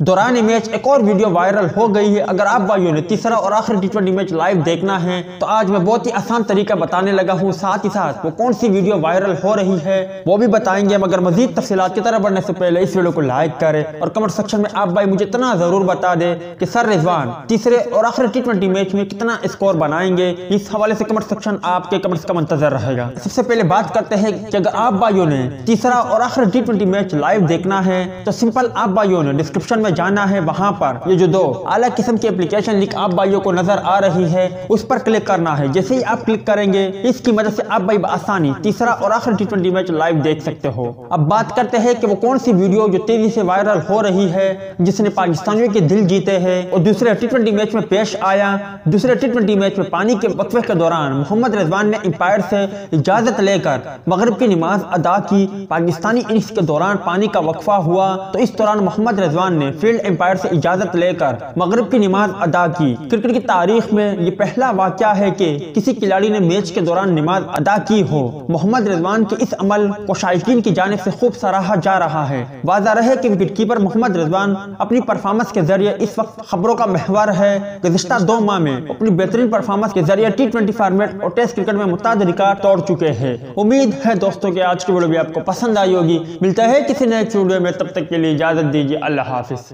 दौरान मैच एक और वीडियो वायरल हो गई है। अगर आप भाइयों ने तीसरा और आखिरी टी20 मैच लाइव देखना है तो आज मैं बहुत ही आसान तरीका बताने लगा हूं। साथ ही साथ वो कौन सी वीडियो वायरल हो रही है वो भी बताएंगे। मगर मजीद तफसीलात की तरफ बढ़ने से पहले इस वीडियो को लाइक करें और कमेंट सेक्शन में आप भाई मुझे इतना जरूर बता दे कि सर रज़वान तीसरे और आखिरी टी20 मैच में कितना स्कोर बनाएंगे। इस हवाले से कमेंट सेक्शन आपके कमेंट्स का मंतजर रहेगा। सबसे पहले बात करते हैं कि अगर आप भाइयों ने तीसरा और आखिरी टी20 मैच लाइव देखना है तो सिंपल आप भाइयों ने डिस्क्रिप्शन में जाना है। वहां पर ये जो दो आला किस्म की एप्लीकेशन लिंक आप भाइयों को नजर आ रही है उस पर क्लिक करना है। जैसे ही आप क्लिक करेंगे इसकी मदद से आप भाई आसानी तीसरा और आखिरी टी20 मैच लाइव देख सकते हो। अब बात करते हैं कि वो कौन सी वीडियो जो तेजी से वायरल हो रही है जिसने पाकिस्तानियों के दिल जीते हैं और दूसरे टी20 मैच में पेश आया। दूसरे टी20 मैच में पानी के वक्फे के दौरान मोहम्मद रज़वान ने एम्पायर से इजाजत लेकर मगरिब की नमाज अदा की। पाकिस्तानी इनिंग्स के दौरान पानी का वक्फा हुआ तो इस दौरान मोहम्मद रज़वान ने फील्ड एम्पायर से इजाजत लेकर मगरिब की नमाज अदा की। क्रिकेट की तारीख में ये पहला वाकया है कि किसी खिलाड़ी ने मैच के दौरान नमाज अदा की हो। मोहम्मद रज़वान के इस अमल को शायकीन की जानिब से खूब सराहा जा रहा है। वाज़ा रहे कि विकेटकीपर मोहम्मद रज़वान अपनी परफॉर्मेंस के जरिए इस वक्त खबरों का महवर है। गुज़िश्ता 2 माह में अपनी बेहतरीन परफॉर्मेंस के जरिए टी20 फॉर्मेट और टेस्ट क्रिकेट में मुताद रिकॉर्ड तोड़ चुके हैं। उम्मीद है दोस्तों कि आज की वीडियो भी आपको पसंद आई होगी। मिलता है किसी नए वीडियो में, तब तक के लिए इजाजत दीजिए। अल्लाह हाफिज।